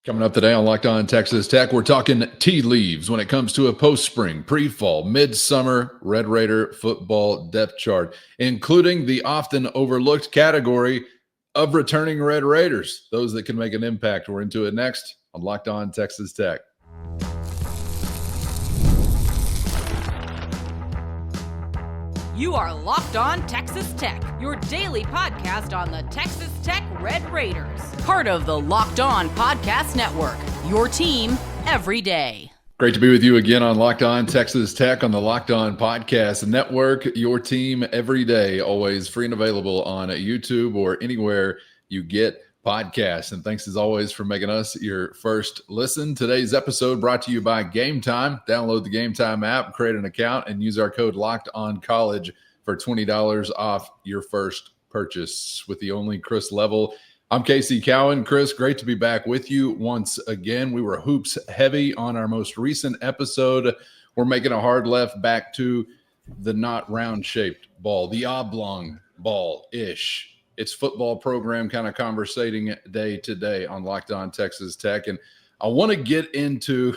Coming up today on Locked On Texas Tech, we're talking tea leaves when it comes to a post-spring, pre-fall, midsummer Red Raider football depth chart, including the often overlooked category of returning Red Raiders, those that can make an impact. We're into it next on Locked On Texas Tech. You are Locked On Texas Tech, your daily podcast on the Texas Tech Red Raiders. Part of the Locked On Podcast Network, your team every day. Great to be with you again on Locked On Texas Tech on the Locked On Podcast Network, your team every day, always free and available on YouTube or anywhere you get podcasts. And thanks as always for making us your first listen. Today's episode brought to you by Gametime. Download the Gametime app, create an account, and use our code LOCKEDONCollege for $20 off your first purchase. With the only Chris Level, I'm Casey Cowan. Chris, great to be back with you once again. We were hoops heavy on our most recent episode. We're making a hard left back to the not round-shaped ball, the oblong ball-ish. It's football program kind of conversating day to day on Locked On Texas Tech. And I want to get into,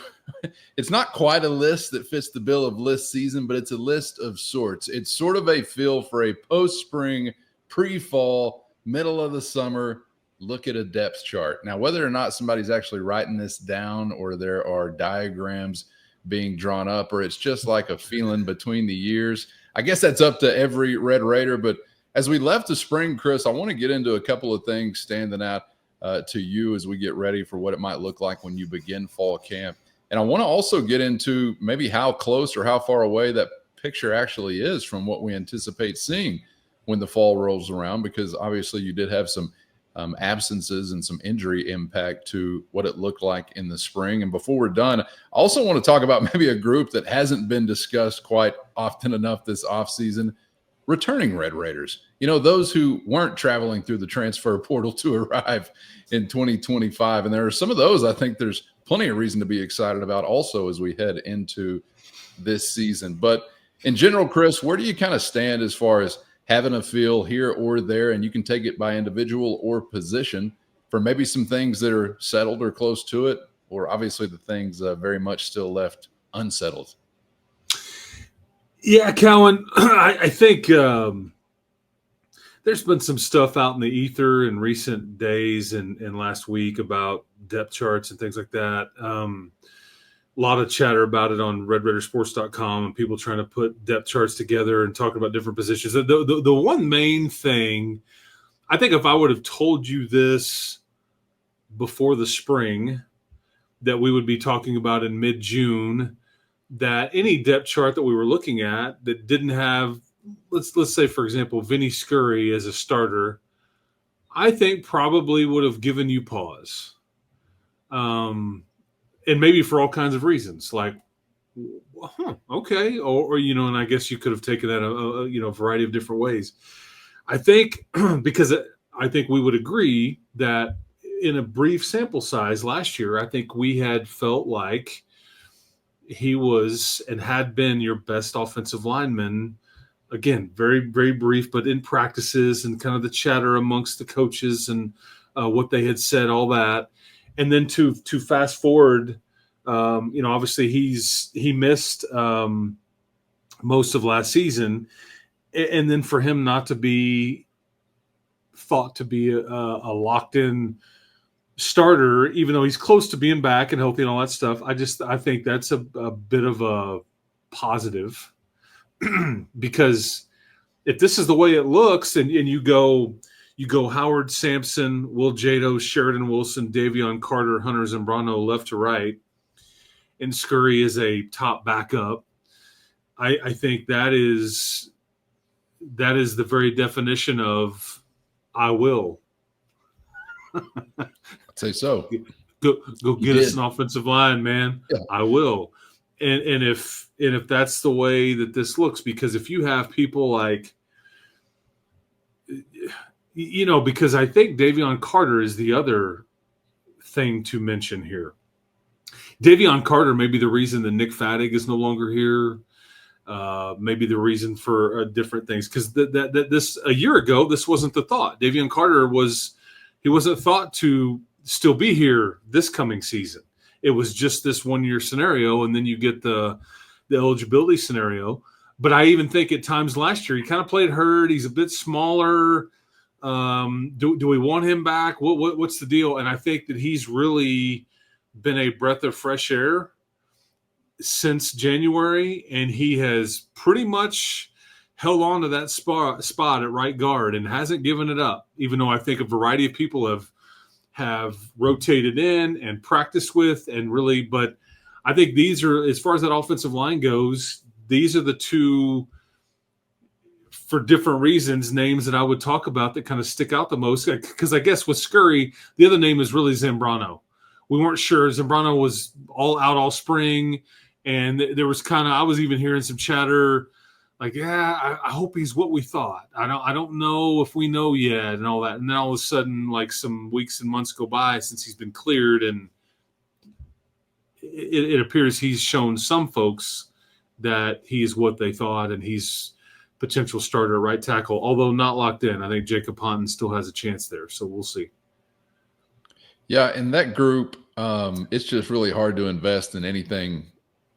it's not quite a list that fits the bill of list season, but it's a list of sorts. It's sort of a feel for a post-spring, pre-fall, middle of the summer, look at a depth chart. Now, whether or not somebody's actually writing this down or there are diagrams being drawn up or it's just like a feeling between the years, I guess that's up to every Red Raider. But as we left the spring, Chris, I want to get into a couple of things standing out to you as we get ready for what it might look like when you begin fall camp. And I want to also get into maybe how close or how far away that picture actually is from what we anticipate seeing when the fall rolls around, because obviously you did have some absences and some injury impact to what it looked like in the spring. And before we're done, I also want to talk about maybe a group that hasn't been discussed quite often enough this offseason, returning Red Raiders. You know, those who weren't traveling through the transfer portal to arrive in 2025. And there are some of those I think there's plenty of reason to be excited about also as we head into this season. But in general, Chris, where do you kind of stand as far as having a feel here or there, and you can take it by individual or position, for maybe some things that are settled or close to it, or obviously the things very much still left unsettled? Yeah, Cowan, I think there's been some stuff out in the ether in recent days and last week about depth charts and things like that. A lot of chatter about it on RedRaidersports.com and people trying to put depth charts together and talking about different positions. The one main thing, I think if I would have told you this before the spring, that we would be talking about in mid-June, that any depth chart that we were looking at that didn't have, let's say, for example, Vinny Scurry as a starter, I think probably would have given you pause. And maybe for all kinds of reasons, like, okay. Or, and I guess you could have taken that, a variety of different ways. I think because I think we would agree that in a brief sample size last year, I think we had felt like he was and had been your best offensive lineman. Again, very, very brief, but in practices and kind of the chatter amongst the coaches and what they had said, all that. And then to fast forward, obviously he missed most of last season. And then for him not to be thought to be a locked in starter, even though he's close to being back and healthy and all that stuff, I think that's a bit of a positive because if this is the way it looks and you go Howard Sampson, Will Jado, Sheridan Wilson, Davion Carter, Hunter Zambrano left to right, and Scurry is a top backup, I think that is the very definition of I will. I'd say so. Go get us an offensive line, man. Yeah. I will. And if that's the way that this looks, because if you have people like, because I think Davion Carter is the other thing to mention here. Davion Carter may be the reason that Nick Fattig is no longer here. Maybe the reason for different things, because this a year ago, this wasn't the thought. Davion Carter wasn't thought to still be here this coming season. It was just this 1 year scenario, and then you get the eligibility scenario. But I even think at times last year he kind of played hurt. He's a bit smaller. Do we want him back? What's the deal? And I think that he's really been a breath of fresh air since January, and he has pretty much held on to that spot at right guard and hasn't given it up, even though I think a variety of people have rotated in and practiced with and really, but I think these are, as far as that offensive line goes, these are the two, for different reasons, names that I would talk about that kind of stick out the most. Because I guess with Scurry, the other name is really Zambrano. We weren't sure. Zambrano was all spring, and there was kind of, I was even hearing some chatter like, yeah, I hope he's what we thought. I don't know if we know yet and all that. And then all of a sudden, like some weeks and months go by since he's been cleared, and it appears he's shown some folks that he's what they thought, and he's potential starter right tackle, although not locked in. I think Jacob Ponton still has a chance there, so we'll see. Yeah, in that group, it's just really hard to invest in anything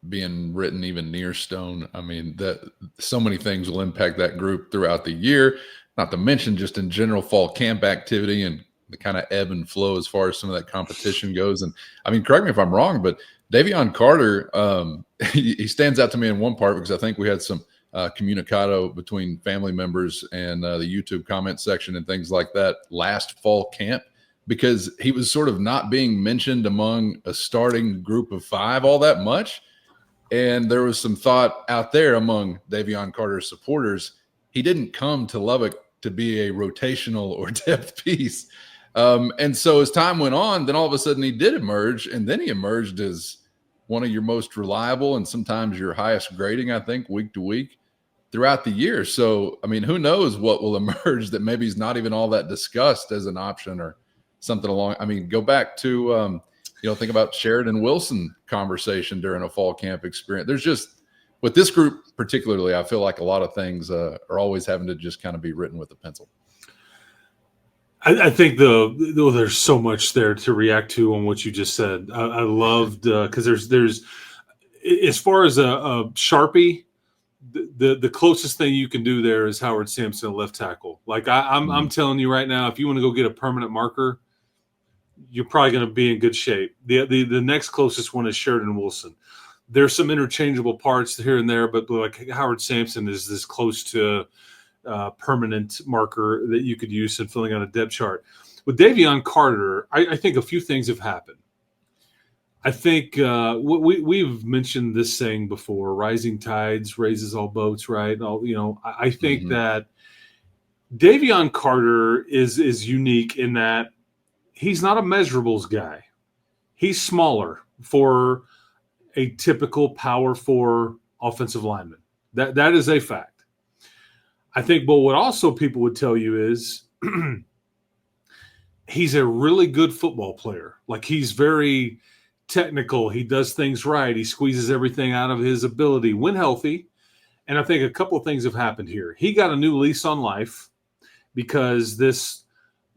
being written even near stone. I mean, that so many things will impact that group throughout the year, not to mention just in general fall camp activity and the kind of ebb and flow as far as some of that competition goes. And I mean, correct me if I'm wrong, but Davion Carter, he stands out to me in one part because I think we had some communicado between family members and the YouTube comment section and things like that last fall camp, because he was sort of not being mentioned among a starting group of 5 all that much. And there was some thought out there among Davion Carter's supporters. He didn't come to Lubbock to be a rotational or depth piece. And so as time went on, then all of a sudden he did emerge, and then he emerged as one of your most reliable and sometimes your highest grading, I think, week to week throughout the year. So, I mean, who knows what will emerge that maybe he's not even all that discussed as an option or something along. I mean, go back to, think about Sheridan Wilson conversation during a fall camp experience. There's just, with this group particularly, I feel like a lot of things are always having to just kind of be written with a pencil. I think there's so much there to react to on what you just said. I loved because there's as far as a Sharpie, the closest thing you can do there is Howard Sampson, left tackle. Like I'm telling you right now, if you want to go get a permanent marker, you're probably going to be in good shape. The next closest one is Sheridan Wilson. There's some interchangeable parts here and there, but like Howard Sampson is this close to permanent marker that you could use in filling out a depth chart. With Davion Carter, I think a few things have happened. I think we've mentioned this saying before: rising tides raises all boats, right? I think that Davion Carter is unique in that he's not a measurables guy. He's smaller for a typical power 4 offensive lineman. That is a fact. I think, but what also people would tell you is he's a really good football player. Like, he's very technical. He does things right. He squeezes everything out of his ability when healthy. And I think a couple of things have happened here. He got a new lease on life because this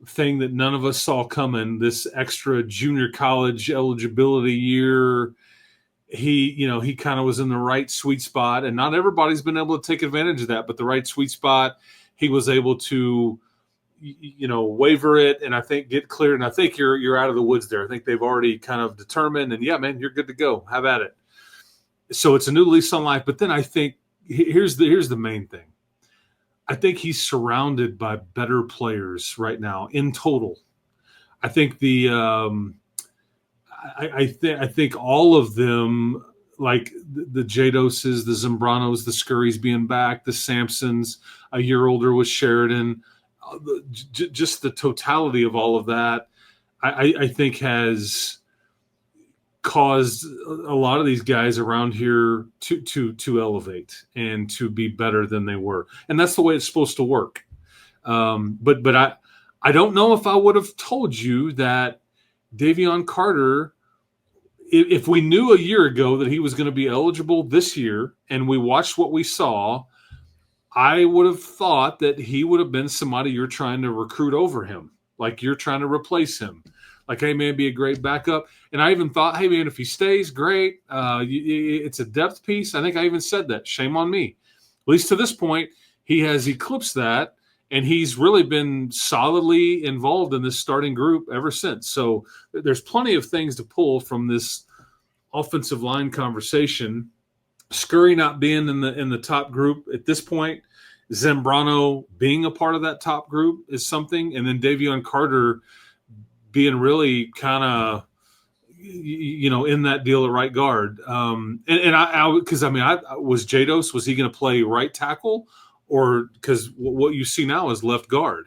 thing that none of us saw coming, this extra junior college eligibility year, he kind of was in the right sweet spot, and not everybody's been able to take advantage of that, but the right sweet spot, he was able to, waiver it, and I think get cleared. And I think you're out of the woods there. I think they've already kind of determined, and yeah, man, you're good to go. Have at it. So it's a new lease on life. But then I think here's the main thing. I think he's surrounded by better players right now in total. I think I think all of them, like the Jadoses, the Zambranos, the Scurrys being back, the Sampsons, a year older with Sheridan, just the totality of all of that, I think has caused a lot of these guys around here to elevate and to be better than they were. And that's the way it's supposed to work. But I don't know if I would have told you that Davion Carter, if we knew a year ago that he was going to be eligible this year and we watched what we saw, I would have thought that he would have been somebody you're trying to recruit over him, like you're trying to replace him. Like, hey, man, be a great backup. And I even thought, hey, man, if he stays, great. It's a depth piece. I think I even said that. Shame on me. At least to this point, he has eclipsed that, and he's really been solidly involved in this starting group ever since. So there's plenty of things to pull from this offensive line conversation. Scurry not being in the top group at this point, Zambrano being a part of that top group is something, and then Davion Carter being really kind of, in that deal at right guard. And I was Jados, was he going to play right tackle, or because what you see now is left guard?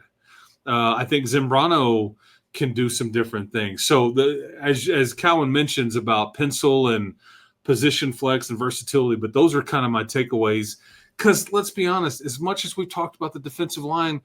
I think Zambrano can do some different things. So as Cowan mentions about pencil and position flex and versatility, but those are kind of my takeaways. Because let's be honest, as much as we've talked about the defensive line.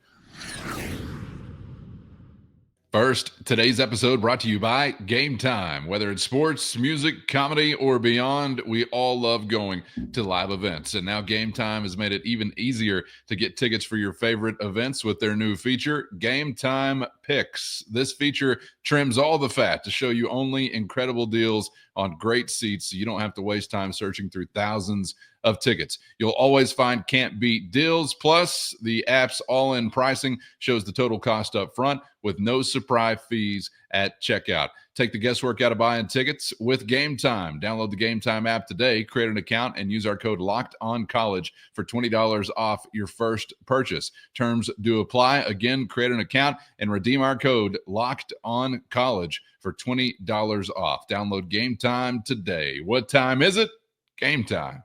First, today's episode brought to you by Gametime. Whether it's sports, music, comedy, or beyond, we all love going to live events. And now Gametime has made it even easier to get tickets for your favorite events with their new feature, Gametime Picks. This feature trims all the fat to show you only incredible deals on great seats, so you don't have to waste time searching through thousands of tickets. You'll always find can't beat deals. Plus, the app's all-in pricing shows the total cost up front with no surprise fees at checkout. Take the guesswork out of buying tickets with Gametime. Download the Gametime app today, create an account, and use our code LOCKEDONCollege for $20 off your first purchase. Terms do apply. Again, create an account and redeem our code LOCKEDONCollege for $20 off. Download Gametime today. What time is it? Gametime.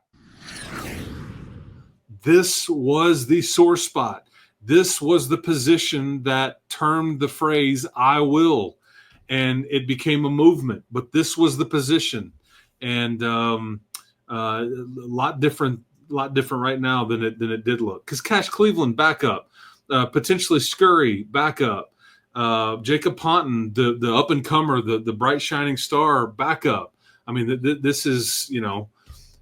This was the sore spot. This was the position that termed the phrase "I will," and it became a movement. But this was the position, and a lot different right now than it did look. Because Cash Cleveland back up, potentially Scurry back up, Jacob Ponton, the up and comer, the bright shining star back up. I mean, this is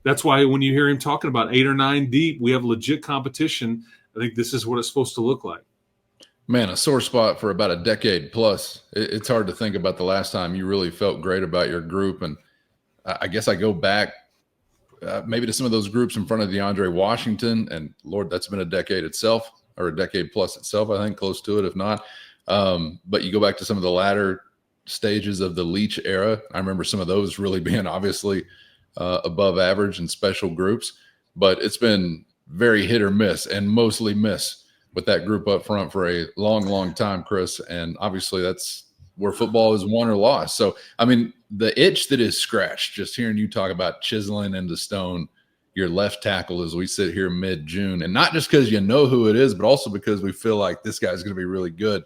That's why when you hear him talking about 8 or 9 deep, we have legit competition. I think this is what it's supposed to look like. Man, a sore spot for about a decade plus. It's hard to think about the last time you really felt great about your group. And I guess I go back maybe to some of those groups in front of DeAndre Washington. And, Lord, that's been a decade itself, or a decade plus itself, I think, close to it, if not. But you go back to some of the latter stages of the Leach era. I remember some of those really being obviously above average in special groups, but it's been very hit or miss, and mostly miss with that group up front for a long, long time, Chris. And obviously that's where football is won or lost. So, I mean, the itch that is scratched, just hearing you talk about chiseling into stone your left tackle as we sit here mid-June, and not just because you know who it is, but also because we feel like this guy's going to be really good.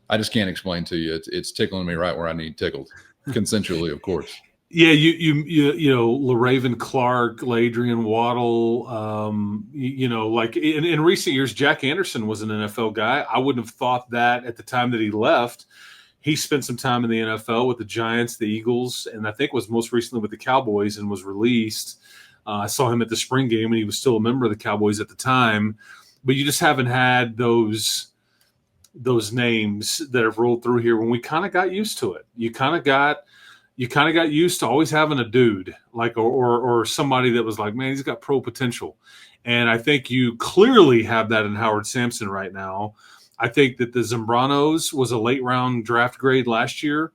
I just can't explain to you. It's tickling me right where I need tickled, consensually, of course. Yeah, you know, LaRaven Clark, Ladrian Waddle, like in recent years, Jack Anderson was an NFL guy. I wouldn't have thought that at the time that he left. He spent some time in the NFL with the Giants, the Eagles, and I think was most recently with the Cowboys and was released. I saw him at the spring game, and he was still a member of the Cowboys at the time. But you just haven't had those names that have rolled through here when we kind of got used to it. You kind of got used to always having a dude like or somebody that was like, man, he's got pro potential. And I think you clearly have that in Howard Sampson right now. I think that the Zambranos was a late round draft grade last year.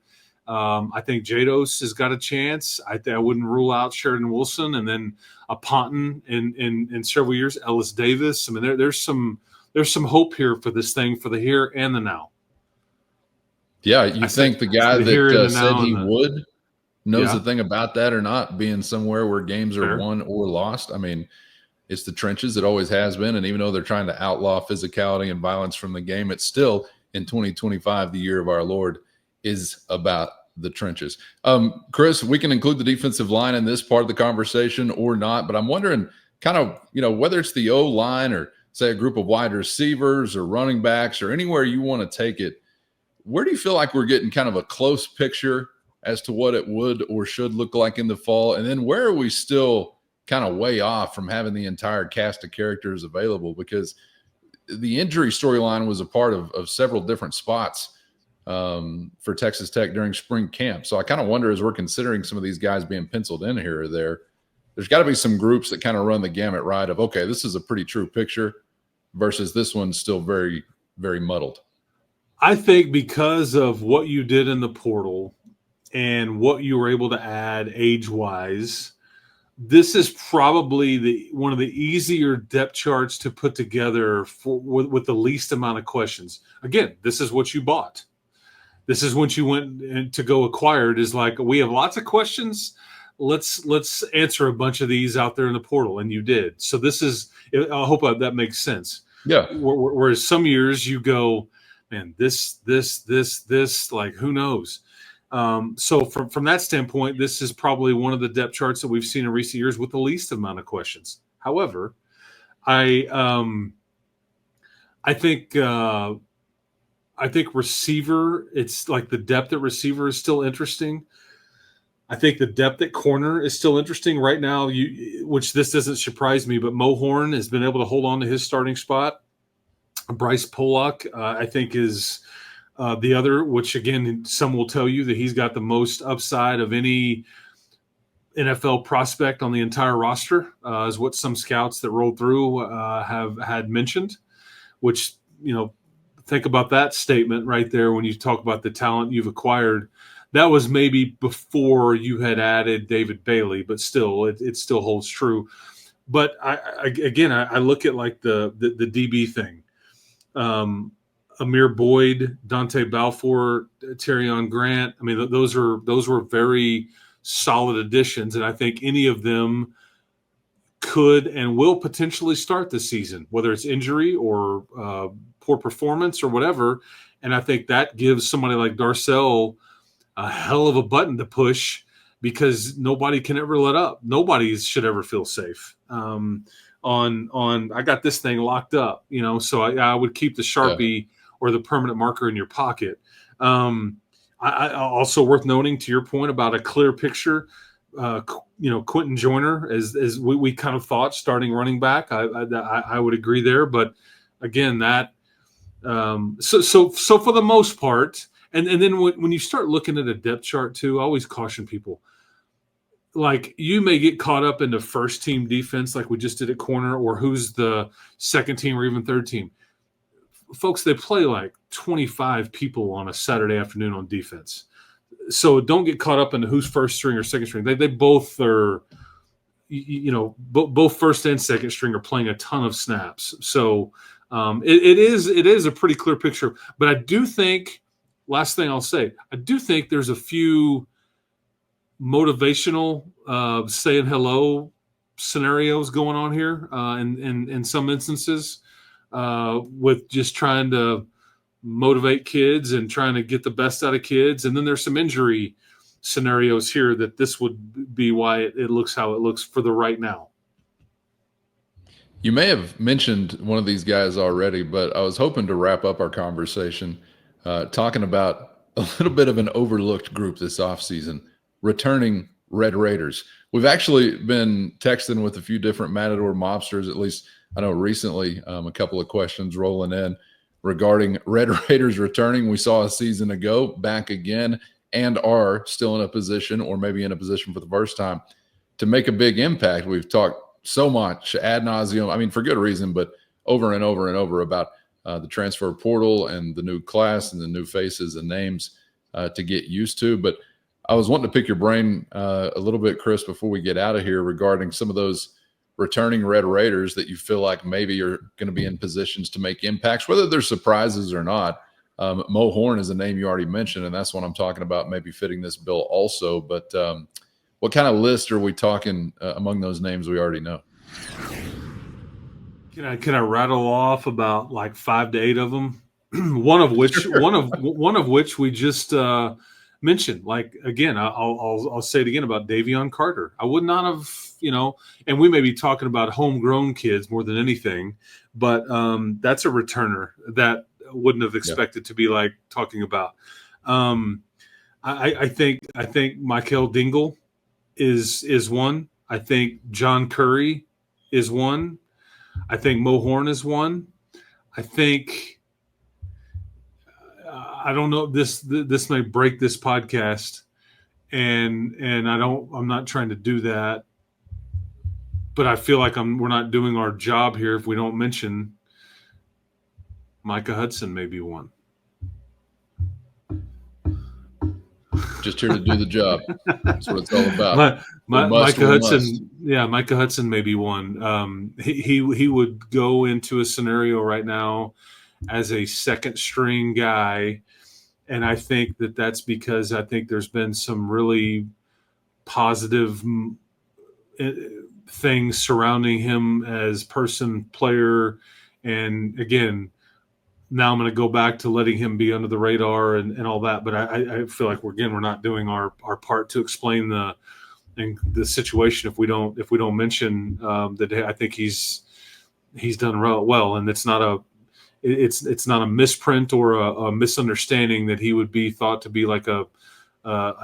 I think Jados has got a chance. I wouldn't rule out Sheridan Wilson, and then a Ponton in several years, Ellis Davis. I mean, there's some hope here for this thing for the here and the now. Yeah, you think the guy that said he would knows the thing about that or not, being somewhere where games are won or lost. I mean, it's the trenches. It always has been. And even though they're trying to outlaw physicality and violence from the game, it's still in 2025, the year of our Lord, is about the trenches. Chris, we can include the defensive line in this part of the conversation or not, but I'm wondering kind of, whether it's the O-line or say a group of wide receivers or running backs or anywhere you want to take it, where do you feel like we're getting kind of a close picture as to what it would or should look like in the fall? And then where are we still kind of way off from having the entire cast of characters available? Because the injury storyline was a part of several different spots for Texas Tech during spring camp. So I kind of wonder, as we're considering some of these guys being penciled in here or there's got to be some groups that kind of run the gamut, right? Of, okay, this is a pretty true picture versus this one's still very, very muddled. I think because of what you did in the portal and what you were able to add age-wise, this is probably one of the easier depth charts to put together with the least amount of questions. Again, this is what you bought. This is what you went to go acquired. Is like, we have lots of questions. Let's answer a bunch of these out there in the portal, and you did. So this is. I hope that makes sense. Yeah. Whereas some years you go, man, this, like, who knows? So from that standpoint, this is probably one of the depth charts that we've seen in recent years with the least amount of questions. However, I think receiver, it's like the depth at receiver is still interesting. I think the depth at corner is still interesting right now, which this doesn't surprise me, but Mo Horn has been able to hold on to his starting spot. Bryce Pollock, I think, is the other, which, again, some will tell you that he's got the most upside of any NFL prospect on the entire roster, is what some scouts that rolled through have had mentioned, which, think about that statement right there when you talk about the talent you've acquired. That was maybe before you had added David Bailey, but still, it still holds true. But I look at like the DB thing. Amir Boyd, Dante Balfour, Terrion Grant. I mean, those were very solid additions, and I think any of them could and will potentially start the season, whether it's injury or poor performance or whatever. And I think that gives somebody like Darcel a hell of a button to push, because nobody can ever let up. Nobody should ever feel safe on I got this thing locked up, so I would keep the Sharpie or the permanent marker in your pocket. I also worth noting, to your point about a clear picture, Quentin Joyner, as we kind of thought starting running back. I would agree there, but again, that so for the most part, and then when you start looking at a depth chart too, I always caution people. Like, you may get caught up in the first team defense, like we just did at corner, or who's the second team or even third team. Folks, they play like 25 people on a Saturday afternoon on defense. So don't get caught up in who's first string or second string. They both are, both first and second string are playing a ton of snaps. So it is a pretty clear picture. But I do think, last thing I'll say, I do think there's a few motivational saying hello scenarios going on here in some instances, with just trying to motivate kids and trying to get the best out of kids. And then there's some injury scenarios here that this would be why it looks how it looks for the right now. You may have mentioned one of these guys already, but I was hoping to wrap up our conversation talking about a little bit of an overlooked group this offseason, returning Red Raiders. We've actually been texting with a few different Matador mobsters, at least I know recently, a couple of questions rolling in regarding Red Raiders returning. We saw a season ago, back again, and are still in a position, or maybe in a position for the first time, to make a big impact. We've talked so much ad nauseum, I mean, for good reason, but over and over and over about the transfer portal and the new class and the new faces and names to get used to. But I was wanting to pick your brain a little bit, Chris, before we get out of here, regarding some of those returning Red Raiders that you feel like maybe you're going to be in positions to make impacts, whether they're surprises or not. Mo Horn is a name you already mentioned, and that's what I'm talking about, maybe fitting this bill also. But what kind of list are we talking among those names we already know? Can I rattle off about like 5 to 8 of them? one of which we just mentioned. Like, again, I'll say it again about Davion Carter. I would not have, and we may be talking about homegrown kids more than anything, but that's a returner that wouldn't have expected to be like talking about. I think Michael Dingle is one. I think John Curry is one. I think Mo Horn is one. I think I don't know. This may break this podcast, and I'm not trying to do that, but I feel like we're not doing our job here if we don't mention Micah Hudson may be one. Just here to do the job. That's what it's all about. Micah Hudson, Micah Hudson may be one. He would go into a scenario right now as a second string guy, and I think that's because I think there's been some really positive things surrounding him as person, player, and again, now I'm going to go back to letting him be under the radar and all that. But I feel like we're not doing our part to explain the situation if we don't mention that I think he's done well, and it's not a misprint or a misunderstanding that he would be thought to be like a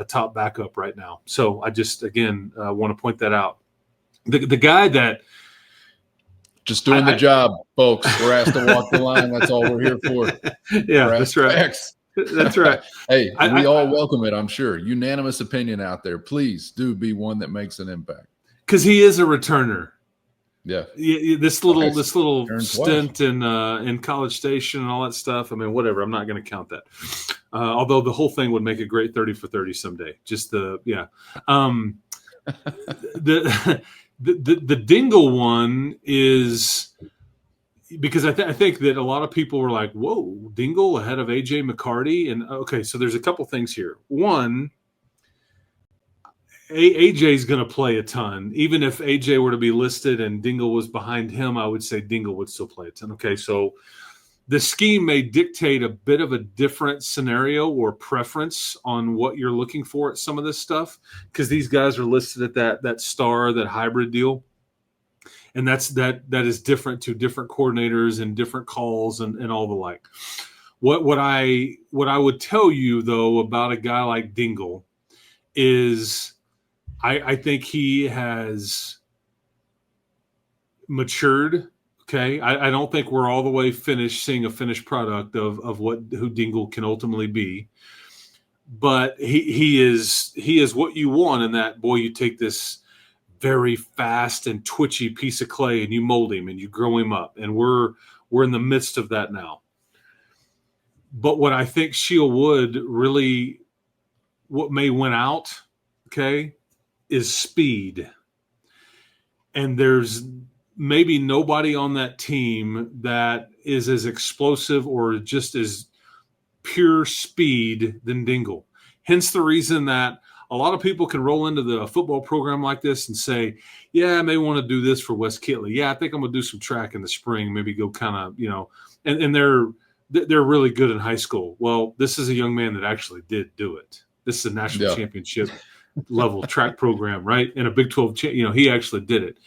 top backup right now. So I just again want to point that out. The guy that. Just doing the job, folks. We're asked to walk the line. That's all we're here for. Yeah, that's right. That's right. Hey, we all welcome it, I'm sure. Unanimous opinion out there. Please do be one that makes an impact. Because he is a returner. Yeah. This little stint in College Station and all that stuff. I mean, whatever. I'm not going to count that. Although the whole thing would make a great 30 for 30 someday. Just The Dingle one is because I think that a lot of people were like, whoa, Dingle ahead of AJ McCarty. And okay, so there's a couple things here. One, AJ's going to play a ton. Even if AJ were to be listed and Dingle was behind him, I would say Dingle would still play a ton. Okay, so the scheme may dictate a bit of a different scenario or preference on what you're looking for at some of this stuff because these guys are listed at that star, that hybrid deal. And that is different to different coordinators and different calls and all the like. What I would tell you, though, about a guy like Dingle is I think he has matured. Okay, I don't think we're all the way finished seeing a finished product of who Dingle can ultimately be, but he is what you want in that. Boy, you take this very fast and twitchy piece of clay and you mold him and you grow him up, and we're in the midst of that now. But what I think Sheil Wood really, what may win out, okay, is speed, and there's maybe nobody on that team that is as explosive or just as pure speed than Dingle. Hence the reason that a lot of people can roll into the football program like this and say, yeah, I may want to do this for Wes Kitley. Yeah, I think I'm going to do some track in the spring, maybe go kind of, and they're really good in high school. Well, this is a young man that actually did do it. This is a national championship level track program, right? In a Big 12, he actually did it.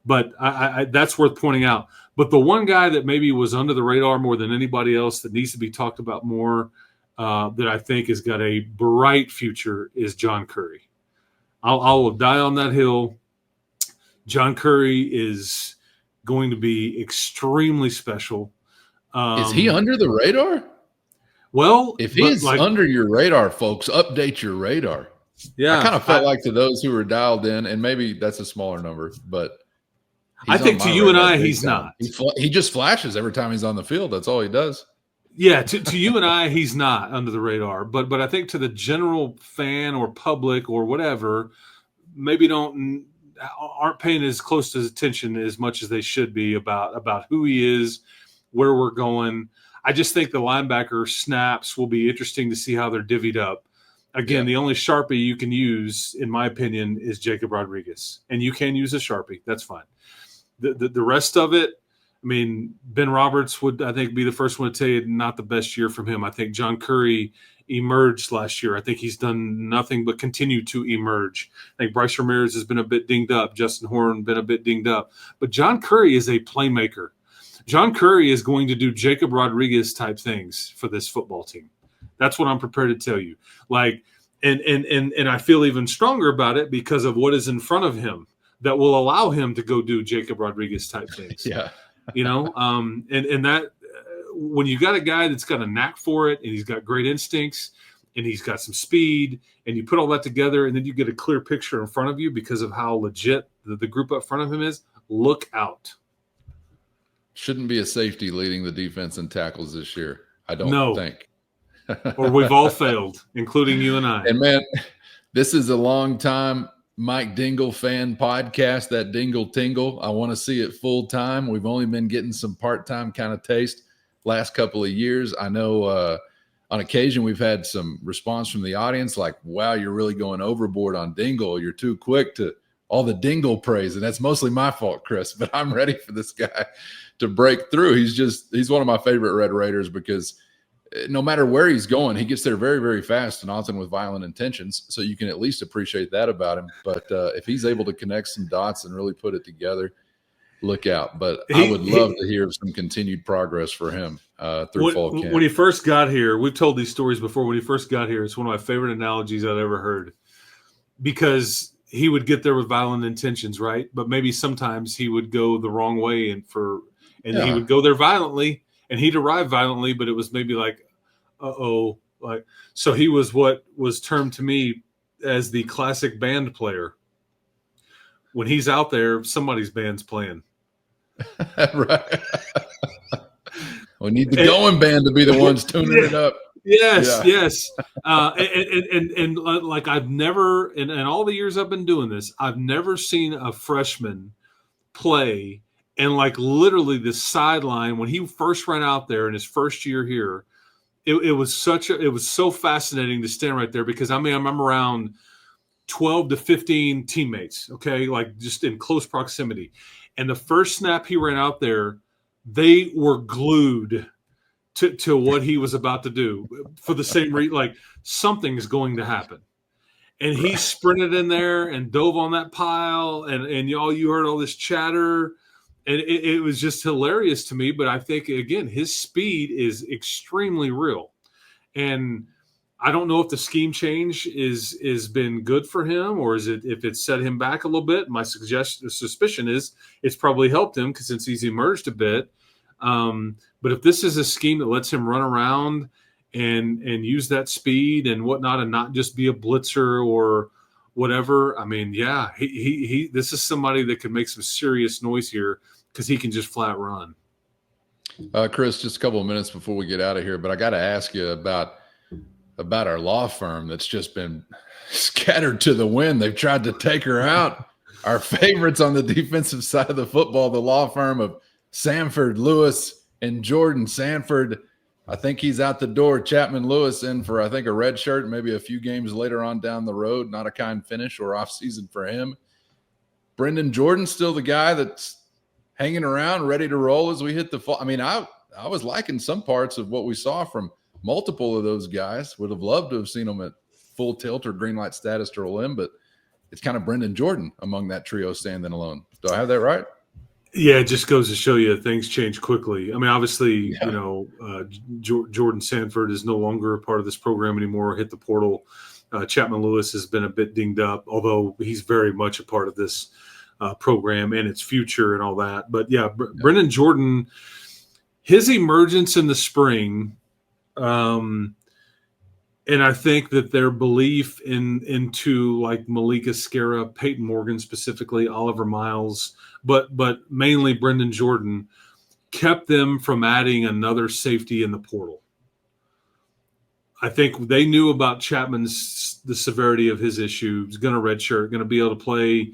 But I that's worth pointing out. But the one guy that maybe was under the radar more than anybody else that needs to be talked about more that I think has got a bright future is John Curry. I will die on that hill. John Curry is going to be extremely special. Is he under the radar? Well, if he's under your radar, folks, update your radar. Yeah, I kind of felt like to those who were dialed in, and maybe that's a smaller number, but I think to you and I, he's not. He just flashes every time he's on the field. That's all he does. Yeah, to you and I, he's not under the radar. But I think to the general fan or public or whatever, maybe aren't paying as close attention as much as they should be about who he is, where we're going. I just think the linebacker snaps will be interesting to see how they're divvied up. Again, the only Sharpie you can use, in my opinion, is Jacob Rodriguez. And you can use a Sharpie. That's fine. The rest of it, I mean, Ben Roberts would, I think, be the first one to tell you not the best year from him. I think John Curry emerged last year. I think he's done nothing but continue to emerge. I think Bryce Ramirez has been a bit dinged up. Justin Horn been a bit dinged up. But John Curry is a playmaker. John Curry is going to do Jacob Rodriguez type things for this football team. That's what I'm prepared to tell you. And I feel even stronger about it because of what is in front of him that will allow him to go do Jacob Rodriguez type things. Yeah. And that when you got a guy that's got a knack for it and he's got great instincts and he's got some speed and you put all that together and then you get a clear picture in front of you because of how legit the group up front of him is, look out. Shouldn't be a safety leading the defense in tackles this year, I don't think. Or we've all failed, including you and I. And, man, this is a long time Mike Dingle fan podcast, that Dingle Tingle. I want to see it full time. We've only been getting some part-time kind of taste last couple of years. I know on occasion we've had some response from the audience like, wow, you're really going overboard on Dingle. You're too quick to all the Dingle praise. And that's mostly my fault, Chris, but I'm ready for this guy to break through. He's one of my favorite Red Raiders because no matter where he's going, he gets there very, very fast and often with violent intentions. So you can at least appreciate that about him. But if he's able to connect some dots and really put it together, look out. But I would love to hear some continued progress for him through fall camp. When he first got here, we've told these stories before. When he first got here, it's one of my favorite analogies I've ever heard because he would get there with violent intentions, right? But maybe sometimes he would go the wrong way and he would go there violently. And he'd arrive violently, but it was maybe like, like so he was what was termed to me as the classic band player. When he's out there, somebody's band's playing. Right. We need the going band to be the ones tuning it up. Yes. And like I've never, in all the years I've been doing this, I've never seen a freshman play. And like literally the sideline, when he first ran out there in his first year here, it was so fascinating to stand right there because I'm around 12 to 15 teammates, okay, like just in close proximity. And the first snap he ran out there, they were glued to what he was about to do for the same reason, like something's going to happen. And he sprinted in there and dove on that pile, and you heard all this chatter. And it was just hilarious to me. But I think, again, his speed is extremely real. And I don't know if the scheme change is been good for him or if it's set him back a little bit. My suspicion is it's probably helped him since he's emerged a bit. But if this is a scheme that lets him run around and use that speed and whatnot and not just be a blitzer or whatever, I mean, yeah, he this is somebody that could make some serious noise here because he can just flat run. Chris, just a couple of minutes before we get out of here, but I got to ask you about our law firm that's just been scattered to the wind. They've tried to take her out. Our favorites on the defensive side of the football, the law firm of Sanford, Lewis, and Jordan. Sanford, I think he's out the door. Chapman Lewis in for, I think, a red shirt, maybe a few games later on down the road. Not a kind finish or off season for him. Brendan Jordan still the guy that's hanging around, ready to roll as we hit the fall. I mean, I was liking some parts of what we saw from multiple of those guys. Would have loved to have seen them at full tilt or green light status to roll in, but it's kind of Brendan Jordan among that trio standing alone. Do I have that right? Yeah, it just goes to show you things change quickly. I mean, obviously, Jordan Sanford is no longer a part of this program anymore, hit the portal. Chapman Lewis has been a bit dinged up, although he's very much a part of this program and its future and all that. But yeah, Brendan Jordan, his emergence in the spring, and I think that their belief into like Malika Skara, Peyton Morgan specifically, Oliver Miles, but mainly Brendan Jordan, kept them from adding another safety in the portal. I think they knew about the severity of his issue. He's going to redshirt, going to be able to play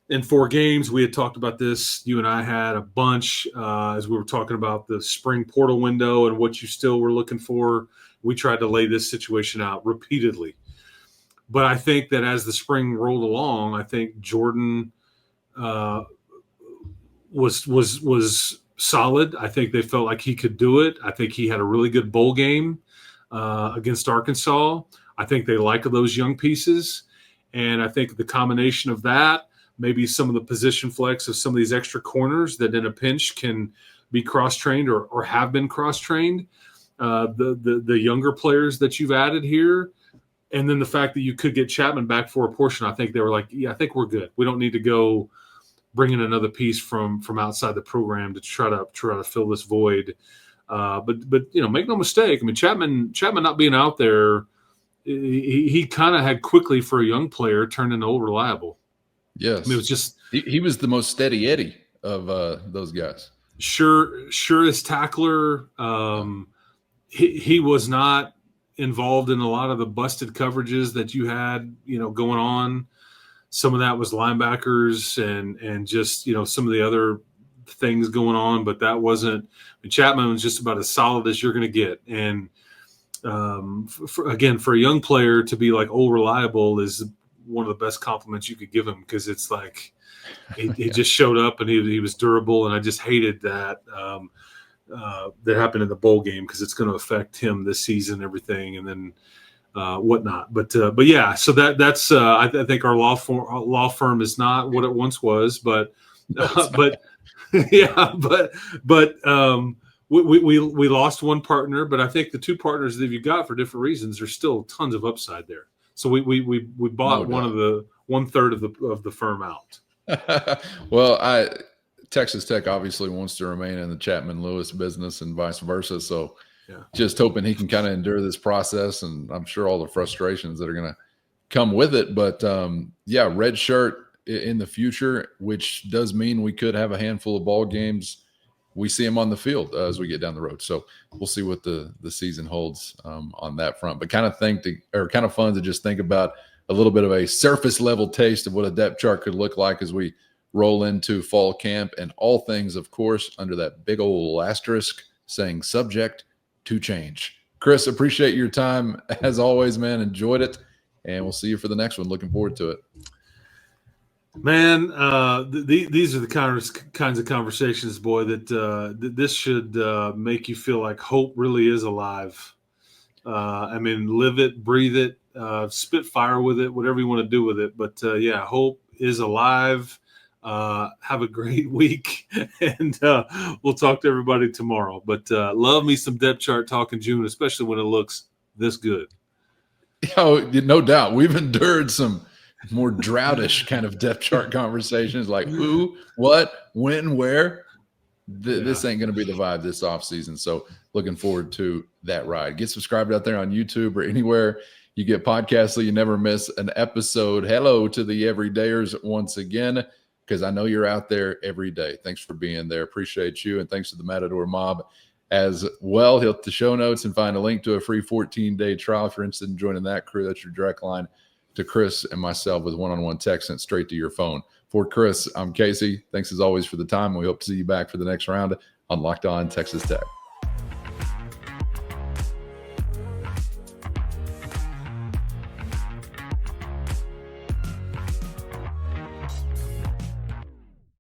in 4 games. We had talked about this. You and I had a bunch as we were talking about the spring portal window and what you still were looking for. We tried to lay this situation out repeatedly. But I think that as the spring rolled along, I think Jordan was solid. I think they felt like he could do it. I think he had a really good bowl game against Arkansas. I think they like those young pieces. And I think the combination of that, maybe some of the position flex of some of these extra corners that in a pinch can be cross-trained or have been cross-trained, the younger players that you've added here, and then the fact that you could get Chapman back for a portion, I think they were like, yeah, I think we're good. We don't need to go bring in another piece from outside the program to try to fill this void. But make no mistake. I mean, Chapman not being out there, he kind of had quickly for a young player turned into old reliable. Yes, I mean, it was just he was the most steady Eddie of those guys. Surest tackler. He was not involved in a lot of the busted coverages that you had, going on. Some of that was linebackers and just, some of the other things going on, but that wasn't. I mean, Chapman was just about as solid as you're going to get. And for a young player to be like old reliable is one of the best compliments you could give him, because it's like he just showed up and he was durable, and I just hated that. That happened in the bowl game, because it's going to affect him this season and everything, and then whatnot. But yeah, so that's I think our law firm is not what it once was, but yeah, but we lost one partner, but I think the two partners that you got for different reasons, there's still tons of upside there. So we bought one third of the firm out. Well, Texas Tech obviously wants to remain in the Chapman Lewis business and vice versa. So just hoping he can kind of endure this process, and I'm sure all the frustrations that are going to come with it. But red shirt in the future, which does mean we could have a handful of ball games. We see him on the field as we get down the road. So we'll see what the season holds on that front. But kind of fun to just think about a little bit of a surface level taste of what a depth chart could look like as we roll into fall camp, and all things, of course, under that big old asterisk saying subject to change. Chris, appreciate your time as always, man. Enjoyed it, and we'll see you for the next one. Looking forward to it. Man, these are the kinds of conversations, boy, that this should make you feel like hope really is alive. I mean, live it, breathe it, spit fire with it, whatever you want to do with it. But hope is alive. Have a great week, and we'll talk to everybody tomorrow. But love me some depth chart talk in June, especially when it looks this good. No doubt. We've endured some more droutish kind of depth chart conversations, like who, what, when, where. This ain't going to be the vibe this offseason. So looking forward to that ride. Get subscribed out there on YouTube or anywhere you get podcasts so you never miss an episode. Hello to the everydayers once again, because I know you're out there every day. Thanks for being there. Appreciate you. And thanks to the Matador Mob as well. Hit the show notes and find a link to a free 14-day trial if you're interested in joining that crew. That's your direct line to Chris and myself with one-on-one text sent straight to your phone. For Chris, I'm Casey. Thanks as always for the time. We hope to see you back for the next round on Locked On Texas Tech.